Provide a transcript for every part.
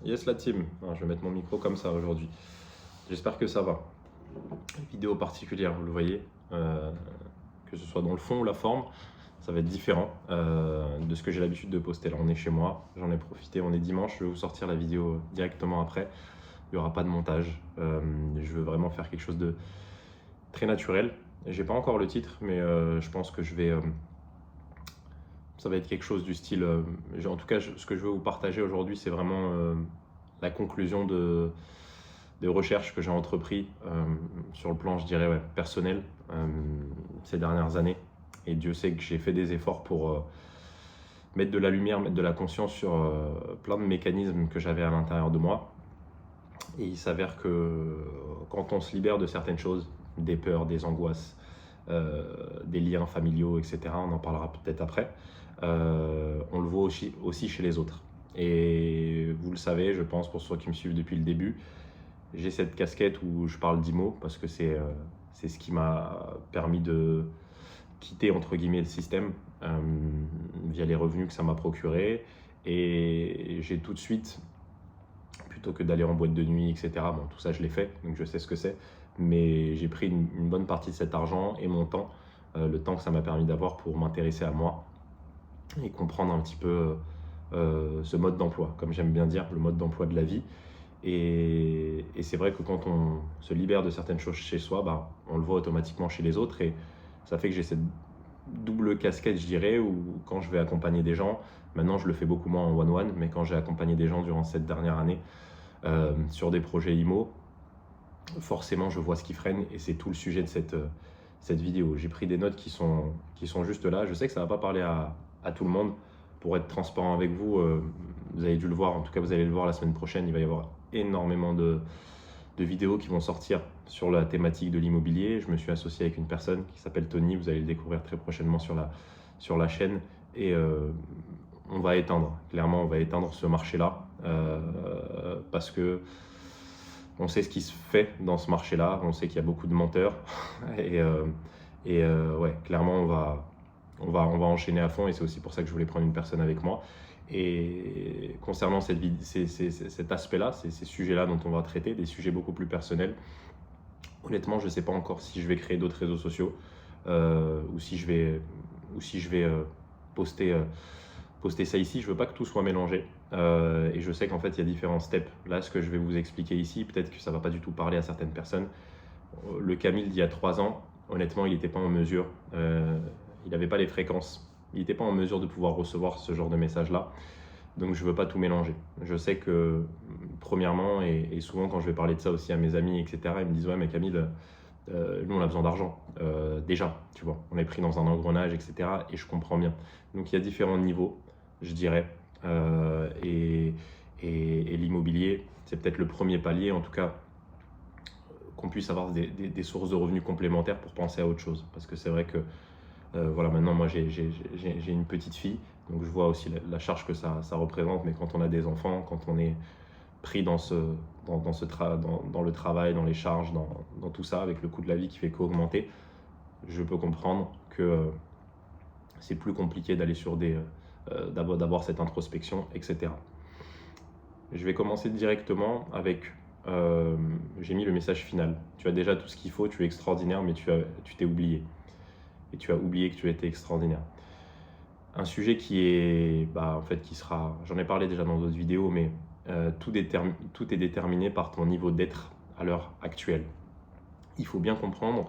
Yes la team, je vais mettre mon micro comme ça aujourd'hui. J'espère que ça va. Vidéo particulière, vous le voyez, que ce soit dans le fond ou la forme, ça va être différent de ce que j'ai l'habitude de poster. Là on est chez moi, j'en ai profité, on est dimanche, je vais vous sortir la vidéo directement après. Il n'y aura pas de montage, je veux vraiment faire quelque chose de très naturel. J'ai pas encore le titre, mais je pense que ça va être quelque chose du style, en tout cas ce que je veux vous partager aujourd'hui, c'est vraiment la conclusion des recherches que j'ai entrepris sur le plan, je dirais, personnel ces dernières années. Et Dieu sait que j'ai fait des efforts pour mettre de la lumière, mettre de la conscience sur plein de mécanismes que j'avais à l'intérieur de moi. Et il s'avère que quand on se libère de certaines choses, des peurs, des angoisses, des liens familiaux, etc., on en parlera peut-être après, on le voit aussi chez les autres. Et vous le savez, je pense, pour ceux qui me suivent depuis le début, j'ai cette casquette où je parle d'IMO parce que c'est ce qui m'a permis de quitter entre guillemets le système via les revenus que ça m'a procuré. Et j'ai tout de suite, plutôt que d'aller en boîte de nuit, etc., bon, tout ça je l'ai fait, donc je sais ce que c'est, mais j'ai pris une bonne partie de cet argent et mon temps, le temps que ça m'a permis d'avoir pour m'intéresser à moi et comprendre un petit peu ce mode d'emploi, comme j'aime bien dire, le mode d'emploi de la vie. Et c'est vrai que quand on se libère de certaines choses chez soi, on le voit automatiquement chez les autres. Et ça fait que j'ai cette double casquette, je dirais, où quand je vais accompagner des gens, maintenant je le fais beaucoup moins en one-one, mais quand j'ai accompagné des gens durant cette dernière année sur des projets IMO, forcément je vois ce qui freine et c'est tout le sujet de cette vidéo. J'ai pris des notes qui sont juste là. Je sais que ça ne va pas parler à tout le monde. Pour être transparent avec vous, vous avez dû le voir, en tout cas vous allez le voir la semaine prochaine, il va y avoir énormément de vidéos qui vont sortir sur la thématique de l'immobilier. Je me suis associé avec une personne qui s'appelle Tony, vous allez le découvrir très prochainement sur la chaîne. Et on va éteindre, clairement on va éteindre ce marché-là parce que on sait ce qui se fait dans ce marché-là, on sait qu'il y a beaucoup de menteurs et ouais, clairement on va enchaîner à fond et c'est aussi pour ça que je voulais prendre une personne avec moi. Et concernant cet aspect-là, ces sujets-là dont on va traiter, des sujets beaucoup plus personnels, honnêtement, je ne sais pas encore si je vais créer d'autres réseaux sociaux ou si je vais poster ça ici. Je ne veux pas que tout soit mélangé et je sais qu'en fait, il y a différents steps. Là, ce que je vais vous expliquer ici, peut-être que ça ne va pas du tout parler à certaines personnes. Le Camille d'il y a 3 ans, honnêtement, il n'était pas en mesure, il n'avait pas les fréquences. Il n'était pas en mesure de pouvoir recevoir ce genre de message-là. Donc, je ne veux pas tout mélanger. Je sais que, premièrement, et souvent quand je vais parler de ça aussi à mes amis, etc., ils me disent « Ouais, mais Camille, nous, on a besoin d'argent. Déjà, tu vois, on est pris dans un engrenage, etc. » Et je comprends bien. Donc, il y a différents niveaux, je dirais. Et l'immobilier, c'est peut-être le premier palier, en tout cas, qu'on puisse avoir des sources de revenus complémentaires pour penser à autre chose. Parce que c'est vrai que voilà, maintenant, moi, j'ai une petite fille, donc je vois aussi la charge que ça représente. Mais quand on a des enfants, quand on est pris dans le travail, dans les charges, dans tout ça, avec le coût de la vie qui fait qu'augmenter, je peux comprendre que c'est plus compliqué d'aller sur d'avoir cette introspection, etc. Je vais commencer directement avec j'ai mis le message final. Tu as déjà tout ce qu'il faut, tu es extraordinaire, mais tu t'es oublié. Et tu as oublié que tu étais extraordinaire. Un sujet qui est, en fait, qui sera, j'en ai parlé déjà dans d'autres vidéos, mais tout est déterminé par ton niveau d'être à l'heure actuelle. Il faut bien comprendre,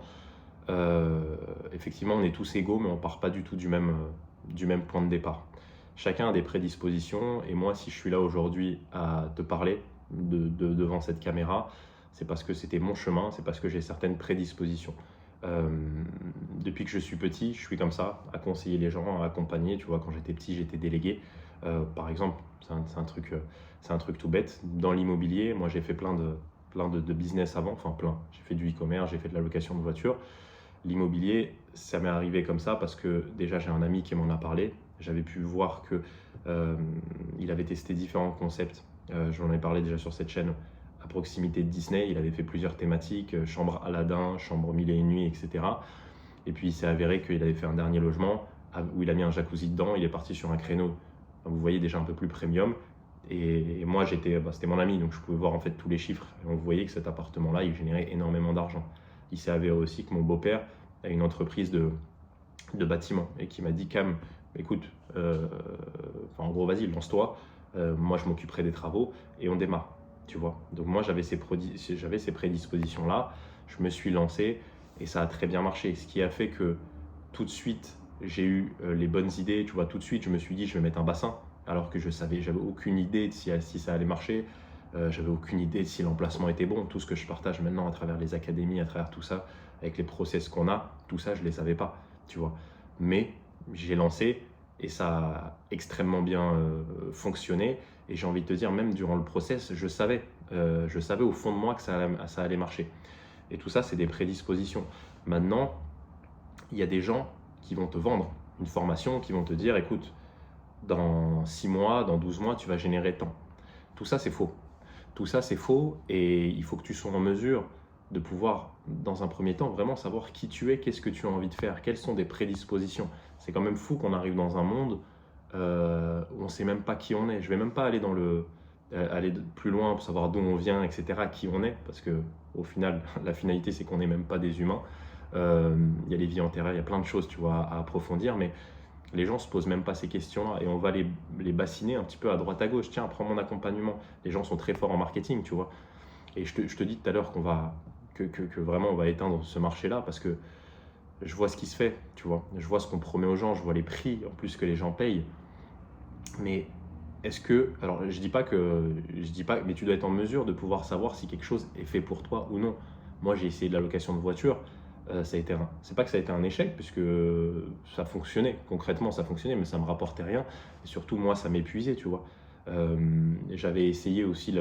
effectivement, on est tous égaux, mais on ne part pas du tout du même point de départ. Chacun a des prédispositions, et moi, si je suis là aujourd'hui à te parler devant cette caméra, c'est parce que c'était mon chemin, c'est parce que j'ai certaines prédispositions. Depuis que je suis petit, je suis comme ça, à conseiller les gens, à accompagner. Tu vois, quand j'étais petit, j'étais délégué. Par exemple, c'est un truc tout bête. Dans l'immobilier, moi, j'ai fait plein de business avant, enfin plein. J'ai fait du e-commerce, j'ai fait de la location de voitures. L'immobilier, ça m'est arrivé comme ça parce que déjà, j'ai un ami qui m'en a parlé. J'avais pu voir que il avait testé différents concepts. J'en ai parlé déjà sur cette chaîne. À proximité de Disney, il avait fait plusieurs thématiques, chambre Aladdin, chambre mille et une nuits, etc. Et puis il s'est avéré qu'il avait fait un dernier logement où il a mis un jacuzzi dedans, il est parti sur un créneau, vous voyez, déjà un peu plus premium. Et moi, c'était mon ami, donc je pouvais voir en fait tous les chiffres. Et on voyait que cet appartement-là, il générait énormément d'argent. Il s'est avéré aussi que mon beau-père a une entreprise de bâtiment et qui m'a dit, Cam, écoute, en gros, vas-y, lance-toi. Moi, je m'occuperai des travaux et on démarre, tu vois. Donc moi, j'avais ces prédispositions-là. Je me suis lancé et ça a très bien marché. Ce qui a fait que tout de suite, j'ai eu les bonnes idées. Tu vois, tout de suite, je me suis dit, je vais mettre un bassin. Alors que j'avais aucune idée de si ça allait marcher. J'avais aucune idée de si l'emplacement était bon. Tout ce que je partage maintenant à travers les académies, à travers tout ça, avec les process qu'on a, tout ça, je ne les savais pas, tu vois. Mais j'ai lancé et ça a extrêmement bien fonctionné. Et j'ai envie de te dire, même durant le process, je savais au fond de moi que ça allait marcher. Et tout ça, c'est des prédispositions. Maintenant, il y a des gens qui vont te vendre une formation, qui vont te dire, écoute, dans 6 mois, dans 12 mois, tu vas générer tant. Tout ça, c'est faux. Tout ça, c'est faux et il faut que tu sois en mesure de pouvoir, dans un premier temps, vraiment savoir qui tu es, qu'est-ce que tu as envie de faire, quelles sont des prédispositions. C'est quand même fou qu'on arrive dans un monde où on ne sait même pas qui on est. Je ne vais même pas aller aller plus loin pour savoir d'où on vient, etc., qui on est, parce que au final, la finalité, c'est qu'on n'est même pas des humains. Il y a les vies antérieures, il y a plein de choses, tu vois, à approfondir, mais les gens ne se posent même pas ces questions-là et on va les bassiner un petit peu à droite à gauche. Tiens, prends mon accompagnement. Les gens sont très forts en marketing, tu vois. Et je te dis tout à l'heure que vraiment on va éteindre ce marché-là parce que je vois ce qui se fait, tu vois. Je vois ce qu'on promet aux gens, je vois les prix en plus que les gens payent. Mais est-ce que, alors je dis pas, mais tu dois être en mesure de pouvoir savoir si quelque chose est fait pour toi ou non. Moi, j'ai essayé de la location de voiture. C'est pas que ça a été un échec, puisque ça fonctionnait, concrètement ça fonctionnait, mais ça me rapportait rien. Et surtout, moi, ça m'épuisait, tu vois. J'avais essayé aussi,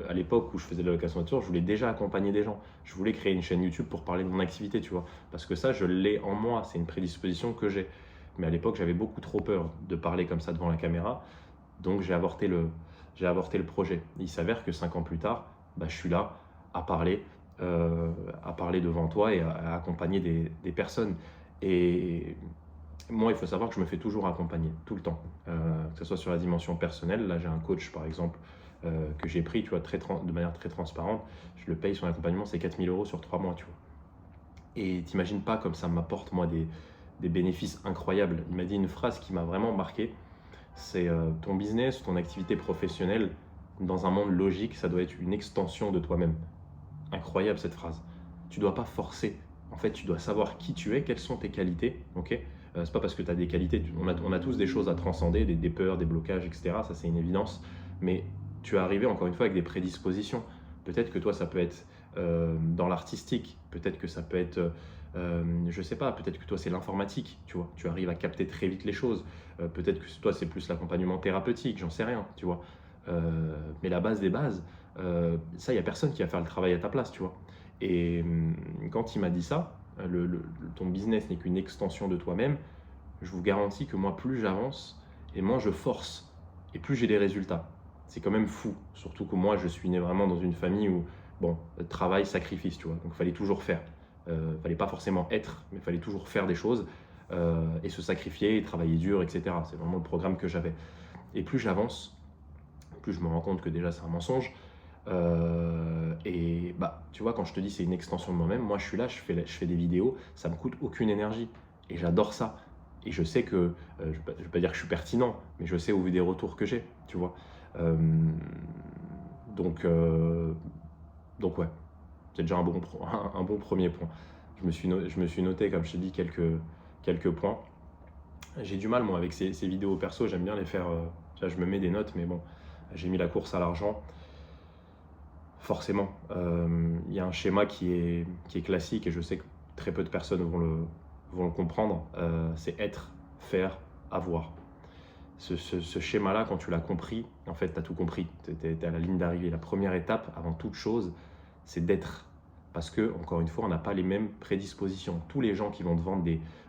à l'époque où je faisais de la location de voiture, je voulais déjà accompagner des gens. Je voulais créer une chaîne YouTube pour parler de mon activité, tu vois. Parce que ça, je l'ai en moi, c'est une prédisposition que j'ai. Mais à l'époque, j'avais beaucoup trop peur de parler comme ça devant la caméra. Donc, j'ai avorté le projet. Il s'avère que 5 ans plus tard, bah, je suis là à parler devant toi et à accompagner des personnes. Et moi, il faut savoir que je me fais toujours accompagner, tout le temps, que ce soit sur la dimension personnelle. Là, j'ai un coach, par exemple, que j'ai pris, tu vois, de manière très transparente. Je le paye, son accompagnement, c'est 4 000 € sur 3 mois, tu vois. Et t'imagines pas comme ça m'apporte, moi, des bénéfices incroyables. Il m'a dit une phrase qui m'a vraiment marqué, c'est ton business, ton activité professionnelle, dans un monde logique, ça doit être une extension de toi-même. Incroyable cette phrase. Tu dois pas forcer. En fait, tu dois savoir qui tu es, quelles sont tes qualités. Ok, c'est pas parce que tu as des qualités. On a tous des choses à transcender, des peurs, des blocages, etc. Ça, c'est une évidence. Mais tu es arrivé encore une fois avec des prédispositions. Peut-être que toi, ça peut être dans l'artistique. Peut-être que ça peut être, je sais pas. Peut-être que toi, c'est l'informatique. Tu vois, tu arrives à capter très vite les choses. Peut-être que toi, c'est plus l'accompagnement thérapeutique. J'en sais rien. Tu vois. Mais la base des bases. Ça, il n'y a personne qui va faire le travail à ta place, tu vois. Et quand il m'a dit ça, ton business n'est qu'une extension de toi-même, je vous garantis que moi, plus j'avance et moins je force et plus j'ai des résultats. C'est quand même fou, surtout que moi, je suis né vraiment dans une famille où, bon, travail, sacrifice, tu vois. Donc, il fallait toujours faire. Fallait pas forcément être, mais il fallait toujours faire des choses et se sacrifier et travailler dur, etc. C'est vraiment le programme que j'avais. Et plus j'avance, plus je me rends compte que déjà, c'est un mensonge. Et bah, tu vois, quand je te dis c'est une extension de moi-même, moi je suis là, je fais des vidéos, ça me coûte aucune énergie et j'adore ça. Et je sais que, je ne vais pas dire que je suis pertinent, mais je sais au vu des retours que j'ai, tu vois. Euh, donc, euh, donc ouais, c'est déjà un bon premier point. Je me suis noté, comme je te dis, quelques points. J'ai du mal, moi, avec ces vidéos perso, j'aime bien les faire, je me mets des notes, mais bon, j'ai mis la course à l'argent. Forcément, il y a un schéma qui est classique et je sais que très peu de personnes vont le comprendre. C'est être, faire, avoir. Ce schéma-là, quand tu l'as compris, en fait, tu as tout compris. Tu es à la ligne d'arrivée. La première étape, avant toute chose, c'est d'être. Parce que, encore une fois, on n'a pas les mêmes prédispositions. Tous les gens qui vont te vendre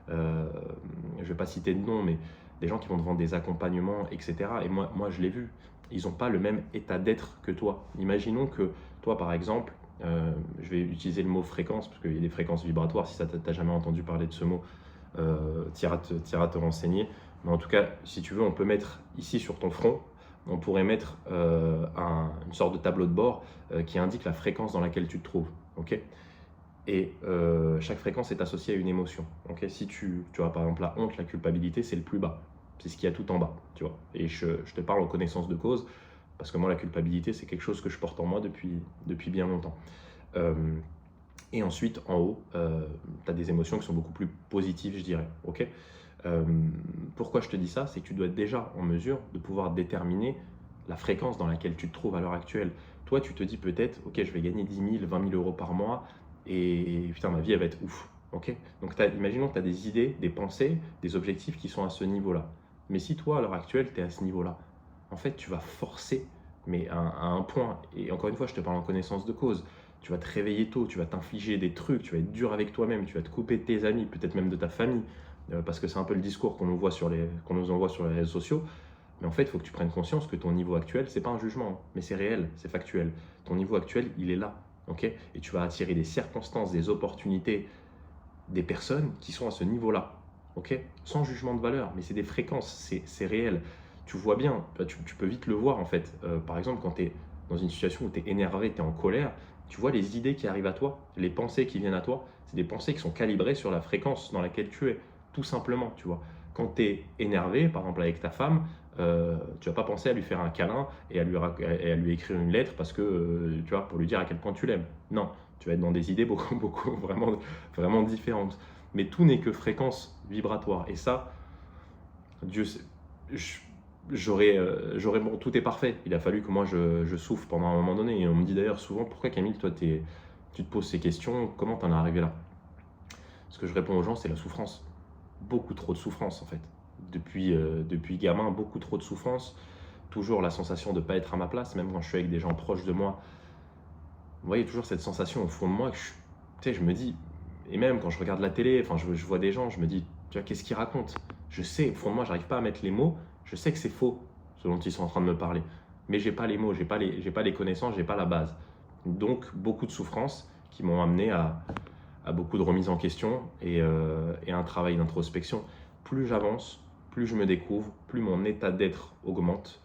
je ne vais pas citer de nom, mais des gens qui vont te vendre des accompagnements, etc. Et moi je l'ai vu. Ils n'ont pas le même état d'être que toi. Imaginons que toi, par exemple, je vais utiliser le mot fréquence, parce qu'il y a des fréquences vibratoires, si tu n'as jamais entendu parler de ce mot, tu iras te renseigner. Mais en tout cas, si tu veux, on peut mettre ici sur ton front on pourrait mettre une sorte de tableau de bord qui indique la fréquence dans laquelle tu te trouves. Okay, et chaque fréquence est associée à une émotion. Okay, si tu vois par exemple la honte, la culpabilité, c'est le plus bas. C'est ce qu'il y a tout en bas. Tu vois. Et je te parle en connaissance de cause, parce que moi, la culpabilité, c'est quelque chose que je porte en moi depuis bien longtemps. Et ensuite, en haut, tu as des émotions qui sont beaucoup plus positives, je dirais. Okay, pourquoi je te dis ça? C'est que tu dois être déjà en mesure de pouvoir déterminer la fréquence dans laquelle tu te trouves à l'heure actuelle. Toi, tu te dis peut-être, ok, je vais gagner 10 000, 20 000 euros par mois et putain, ma vie, elle va être ouf. Okay, donc, imaginons que tu as des idées, des pensées, des objectifs qui sont à ce niveau-là. Mais si toi, à l'heure actuelle, tu es à ce niveau-là, en fait, tu vas forcer, mais à un point. Et encore une fois, je te parle en connaissance de cause. Tu vas te réveiller tôt, tu vas t'infliger des trucs, tu vas être dur avec toi-même, tu vas te couper de tes amis, peut-être même de ta famille, parce que c'est un peu le discours qu'on nous envoie sur les réseaux sociaux. Mais en fait, il faut que tu prennes conscience que ton niveau actuel, c'est pas un jugement, mais c'est réel, c'est factuel. Ton niveau actuel, il est là, ok? Et tu vas attirer des circonstances, des opportunités, des personnes qui sont à ce niveau-là, ok? Sans jugement de valeur, mais c'est des fréquences, c'est réel. Tu vois bien, tu peux vite le voir en fait. Par exemple, quand tu es dans une situation où tu es énervé, tu es en colère, tu vois les idées qui arrivent à toi, les pensées qui viennent à toi, c'est des pensées qui sont calibrées sur la fréquence dans laquelle tu es, tout simplement, tu vois. Quand tu es énervé, par exemple avec ta femme, tu vas pas penser à lui faire un câlin et à lui écrire une lettre parce que, tu vois, pour lui dire à quel point tu l'aimes. Non, tu vas être dans des idées beaucoup, vraiment différentes. Mais tout n'est que fréquence vibratoire. Et ça, Dieu sait, bon, tout est parfait. Il a fallu que moi je souffre pendant un moment donné. Et on me dit d'ailleurs souvent, pourquoi Camille, toi tu te poses ces questions, comment t'en es arrivé là? Ce que je réponds aux gens, c'est la souffrance. Beaucoup trop de souffrance en fait. Depuis gamin, beaucoup trop de souffrance. Toujours la sensation de ne pas être à ma place, même quand je suis avec des gens proches de moi. Vous voyez, toujours cette sensation au fond de moi que tu sais, je me dis, et même quand je regarde la télé, enfin je vois des gens, je me dis, tu vois, qu'est-ce qu'ils racontent? Je sais, au fond de moi, j'arrive pas à mettre les mots, je sais que c'est faux, ce dont ils sont en train de me parler. Mais j'ai pas les mots, j'ai pas les connaissances, j'ai pas la base. Donc, beaucoup de souffrances qui m'ont amené à beaucoup de remises en question et un travail d'introspection. Plus j'avance, plus je me découvre, plus mon état d'être augmente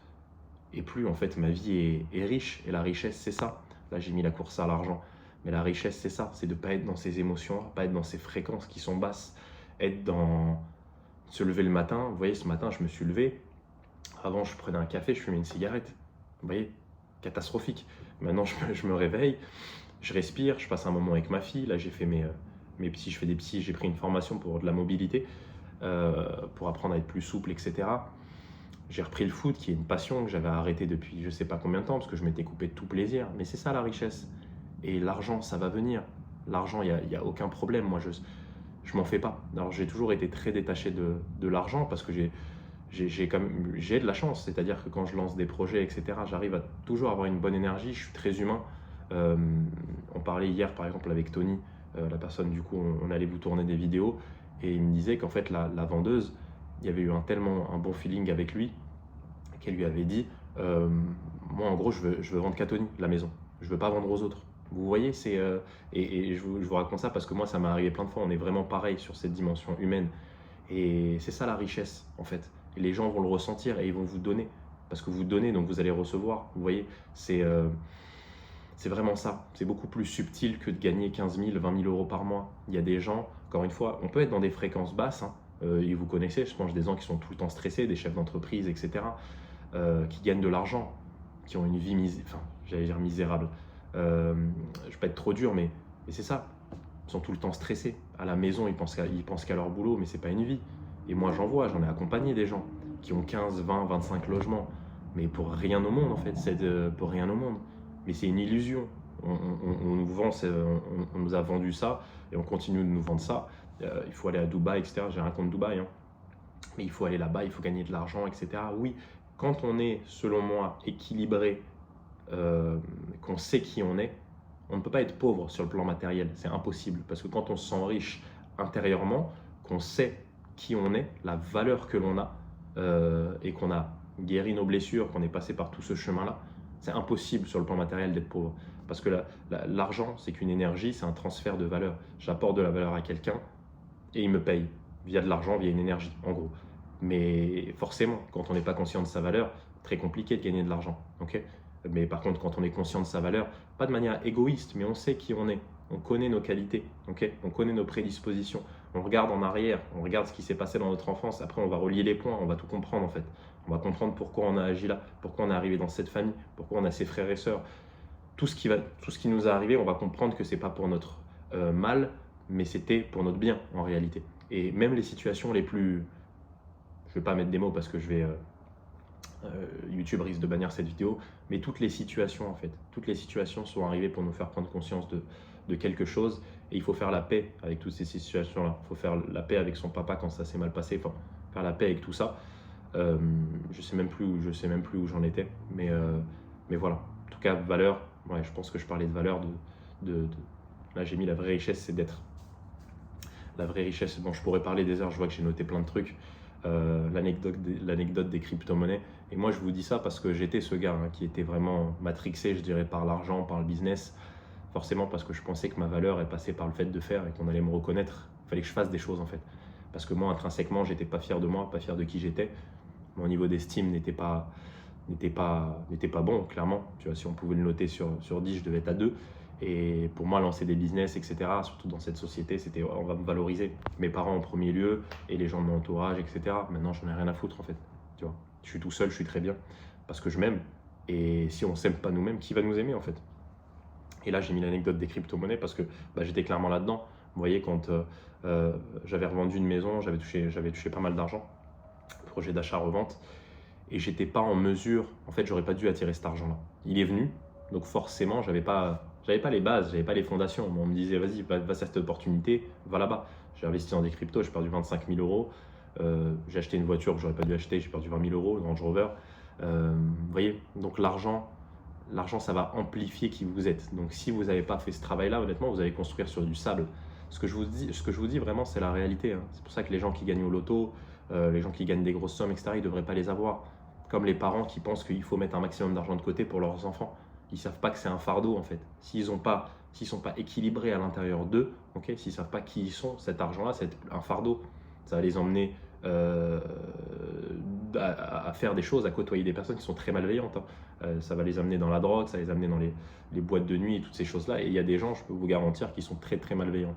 et plus en fait ma vie est riche. Et la richesse, c'est ça. Là, j'ai mis la course à l'argent. Mais la richesse, c'est ça. C'est de ne pas être dans ces émotions, pas être dans ces fréquences qui sont basses. Être dans... Se lever le matin. Vous voyez, ce matin, je me suis levé. Avant, je prenais un café, je fumais une cigarette. Vous voyez, catastrophique. Maintenant, je me réveille, je respire, je passe un moment avec ma fille. Là, j'ai fait mes petits, je fais des petits, j'ai pris une formation pour de la mobilité, pour apprendre à être plus souple, etc. J'ai repris le foot, qui est une passion que j'avais arrêtée depuis je ne sais pas combien de temps, parce que je m'étais coupé de tout plaisir. Mais c'est ça la richesse. Et l'argent, ça va venir. L'argent, il n'y a aucun problème. Moi, je m'en fais pas. Alors, j'ai toujours été très détaché de l'argent, parce que j'ai de la chance. C'est-à-dire que quand je lance des projets, etc., j'arrive à toujours avoir une bonne énergie. Je suis très humain. On parlait hier, par exemple, avec Tony, la personne, du coup, on allait vous tourner des vidéos. Et il me disait qu'en fait, la vendeuse, il y avait eu tellement un bon feeling avec lui qu'elle lui avait dit moi en gros je veux vendre qu'à Tony la maison, je veux pas vendre aux autres. Vous voyez, et je vous raconte ça parce que moi ça m'est arrivé plein de fois, on est vraiment pareil sur cette dimension humaine et c'est ça la richesse en fait. Et les gens vont le ressentir et ils vont vous donner parce que vous donnez donc vous allez recevoir. Vous voyez, c'est vraiment ça. C'est beaucoup plus subtil que de gagner 15 000, 20 000 euros par mois. Il y a des gens, encore une fois, on peut être dans des fréquences basses, hein, et vous connaissez, je pense, des gens qui sont tout le temps stressés, des chefs d'entreprise, etc., qui gagnent de l'argent, qui ont une vie j'allais dire misérable. Je ne vais pas être trop dur, mais c'est ça. Ils sont tout le temps stressés. À la maison, ils pensent qu'à leur boulot, mais ce n'est pas une vie. Et moi, j'en ai accompagné des gens qui ont 15, 20, 25 logements, mais pour rien au monde, en fait, pour rien au monde. Mais c'est une illusion. On nous vend, on nous a vendu ça et on continue de nous vendre ça. Il faut aller à Dubaï, etc. J'ai rien contre Dubaï, hein. Mais il faut aller là-bas, il faut gagner de l'argent, etc. Oui, quand on est, selon moi, équilibré, qu'on sait qui on ne peut pas être pauvre sur le plan matériel. C'est impossible. Parce que quand on se sent riche intérieurement, qu'on sait qui on est, la valeur que l'on a, et qu'on a guéri nos blessures, qu'on est passé par tout ce chemin-là, c'est impossible sur le plan matériel d'être pauvre. Parce que l'argent, c'est qu'une énergie, c'est un transfert de valeur. J'apporte de la valeur à quelqu'un et il me paye via de l'argent, via une énergie, en gros. Mais forcément, quand on n'est pas conscient de sa valeur, très compliqué de gagner de l'argent. Ok, mais par contre, quand on est conscient de sa valeur, pas de manière égoïste, mais on sait qui on est, on connaît nos qualités, ok, on connaît nos prédispositions, on regarde en arrière, on regarde ce qui s'est passé dans notre enfance, après on va relier les points, on va tout comprendre en fait. On va comprendre pourquoi on a agi là, pourquoi on est arrivé dans cette famille, pourquoi on a ses frères et sœurs. Tout ce qui nous est arrivé, on va comprendre que c'est pas pour notre mal, mais c'était pour notre bien en réalité. Et même les situations les plus, je vais pas mettre des mots parce que YouTube risque de bannir cette vidéo, mais toutes les situations en fait, toutes les situations sont arrivées pour nous faire prendre conscience de quelque chose, et il faut faire la paix avec toutes ces situations-là. Il faut faire la paix avec son papa quand ça s'est mal passé, enfin, faire la paix avec tout ça. Je sais même plus où j'en étais, mais voilà. En tout cas, valeur, ouais, je pense que je parlais de valeur, là j'ai mis la vraie richesse, c'est d'être. La vraie richesse, bon, je pourrais parler des heures, je vois que j'ai noté plein de trucs. L'anecdote des crypto-monnaies. Et moi, je vous dis ça parce que j'étais ce gars qui était vraiment matrixé, je dirais, par l'argent, par le business. Forcément parce que je pensais que ma valeur est passée par le fait de faire et qu'on allait me reconnaître. Il fallait que je fasse des choses en fait. Parce que moi, intrinsèquement, j'étais pas fier de moi, pas fier de qui j'étais. Mon niveau d'estime n'était pas bon, clairement. Tu vois, si on pouvait le noter sur 10, je devais être à 2. Et pour moi, lancer des business, etc., surtout dans cette société, c'était on va me valoriser. Mes parents en premier lieu et les gens de mon entourage, etc. Maintenant, j'en ai rien à foutre en fait. Tu vois, je suis tout seul, je suis très bien parce que je m'aime. Et si on s'aime pas nous-mêmes, qui va nous aimer en fait? Et là, j'ai mis l'anecdote des crypto-monnaies parce que j'étais clairement là-dedans. Vous voyez, quand j'avais revendu une maison, j'avais touché pas mal d'argent, projet d'achat-revente, et j'étais pas en mesure, en fait, j'aurais pas dû attirer cet argent-là. Il est venu, donc forcément, j'avais pas les bases, j'avais pas les fondations. On me disait, vas-y, va à cette opportunité, va là-bas. J'ai investi dans des cryptos, j'ai perdu 25 000 euros. J'ai acheté une voiture que j'aurais pas dû acheter, j'ai perdu 20 000 euros, une Range Rover. Vous voyez, donc l'argent, ça va amplifier qui vous êtes. Donc si vous n'avez pas fait ce travail-là, honnêtement, vous allez construire sur du sable. Ce que je vous dis vraiment, c'est la réalité. Hein. C'est pour ça que les gens qui gagnent au loto, les gens qui gagnent des grosses sommes, etc., ils ne devraient pas les avoir. Comme les parents qui pensent qu'il faut mettre un maximum d'argent de côté pour leurs enfants. Ils ne savent pas que c'est un fardeau en fait. S'ils sont pas équilibrés à l'intérieur d'eux, okay, s'ils ne savent pas qui ils sont, cet argent-là, c'est un fardeau. Ça va les emmener à faire des choses, à côtoyer des personnes qui sont très malveillantes. Hein. Ça va les amener dans la drogue, ça va les amener dans les boîtes de nuit et toutes ces choses-là. Et il y a des gens, je peux vous garantir, qui sont très très malveillants.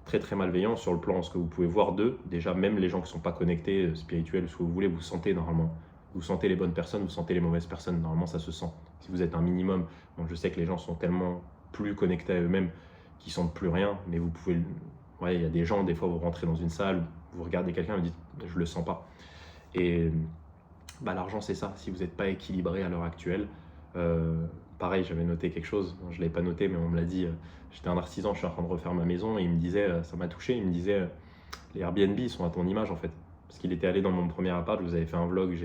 Très très malveillants sur le plan, ce que vous pouvez voir d'eux. Déjà, même les gens qui ne sont pas connectés, spirituels, ce que vous voulez, vous sentez normalement. Vous sentez les bonnes personnes, vous sentez les mauvaises personnes. Normalement, ça se sent. Si vous êtes un minimum, bon, je sais que les gens sont tellement plus connectés à eux-mêmes qu'ils ne sentent plus rien, mais vous pouvez... Ouais, il y a des gens, des fois, vous rentrez dans une salle, vous regardez quelqu'un et vous dites « je le sens pas ». Et l'argent, c'est ça. Si vous n'êtes pas équilibré à l'heure actuelle, pareil, j'avais noté quelque chose, je ne l'avais pas noté, mais on me l'a dit. J'étais un artisan, je suis en train de refaire ma maison, et il me disait, ça m'a touché, il me disait, les Airbnb sont à ton image en fait. Parce qu'il était allé dans mon premier appart, je vous avais fait un vlog,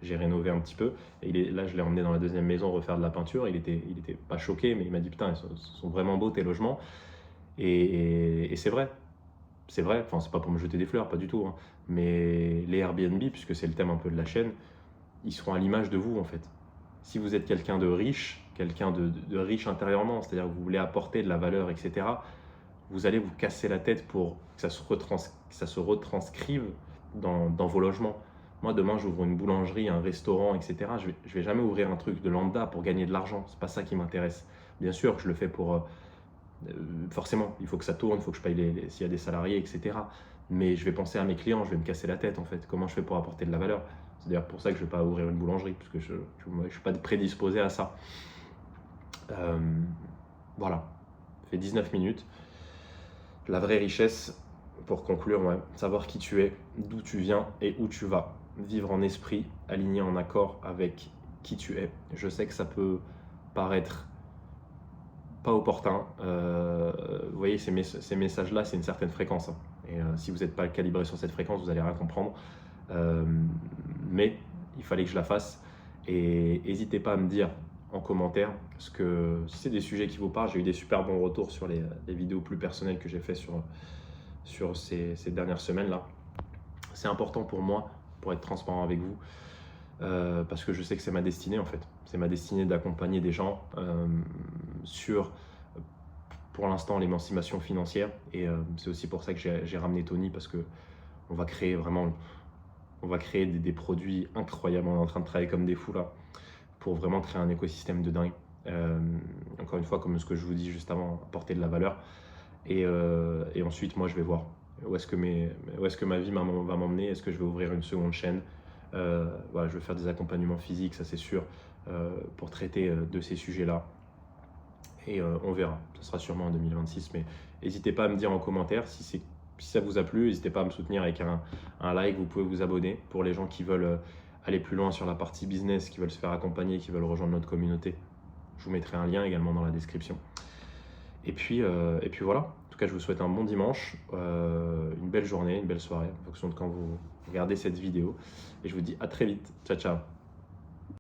j'ai rénové un petit peu, et là je l'ai emmené dans la deuxième maison refaire de la peinture. Il était pas choqué, mais il m'a dit putain, ils sont vraiment beaux tes logements. Et c'est vrai. C'est vrai, enfin c'est pas pour me jeter des fleurs, pas du tout, hein. Mais les Airbnb, puisque c'est le thème un peu de la chaîne, ils seront à l'image de vous en fait. Si vous êtes quelqu'un de riche, quelqu'un de riche intérieurement, c'est-à-dire que vous voulez apporter de la valeur, etc., vous allez vous casser la tête pour que ça se retranscrive dans vos logements. Moi, demain, j'ouvre une boulangerie, un restaurant, etc. Je vais jamais ouvrir un truc de lambda pour gagner de l'argent. C'est pas ça qui m'intéresse. Bien sûr que je le fais pour... forcément, il faut que ça tourne, il faut que je paye s'il y a des salariés, etc. Mais je vais penser à mes clients, je vais me casser la tête en fait. Comment je fais pour apporter de la valeur? C'est d'ailleurs pour ça que je ne vais pas ouvrir une boulangerie, parce que je ne suis pas prédisposé à ça. Voilà, ça fait 19 minutes. La vraie richesse, pour conclure, ouais, savoir qui tu es, d'où tu viens et où tu vas. Vivre en esprit, aligné en accord avec qui tu es. Je sais que ça peut paraître pas opportun. Vous voyez, ces messages-là, c'est une certaine fréquence. Hein. Et si vous n'êtes pas calibré sur cette fréquence, vous n'allez rien comprendre. Mais il fallait que je la fasse. Et n'hésitez pas à me dire en commentaire, parce que si c'est des sujets qui vous parlent, j'ai eu des super bons retours sur les vidéos plus personnelles que j'ai fait sur ces dernières semaines-là. C'est important pour moi, pour être transparent avec vous, parce que je sais que c'est ma destinée en fait. C'est ma destinée d'accompagner des gens sur, pour l'instant, l'émancipation financière. Et c'est aussi pour ça que j'ai ramené Tony, parce que on va créer vraiment On va créer des produits incroyables. On est en train de travailler comme des fous là pour vraiment créer un écosystème de dingue. Encore une fois, comme ce que je vous dis juste avant, apporter de la valeur. Et ensuite, moi, je vais voir où est-ce que ma vie va m'emmener. Est-ce que je vais ouvrir une seconde chaîne? Voilà, je vais faire des accompagnements physiques, ça c'est sûr, pour traiter de ces sujets-là. Et on verra, ce sera sûrement en 2026. Mais n'hésitez pas à me dire en commentaire si ça vous a plu. N'hésitez pas à me soutenir avec un like. Vous pouvez vous abonner pour les gens qui veulent aller plus loin sur la partie business, qui veulent se faire accompagner, qui veulent rejoindre notre communauté. Je vous mettrai un lien également dans la description. Et puis voilà. En tout cas, je vous souhaite un bon dimanche, une belle journée, une belle soirée, en fonction de quand vous regardez cette vidéo. Et je vous dis à très vite. Ciao, ciao.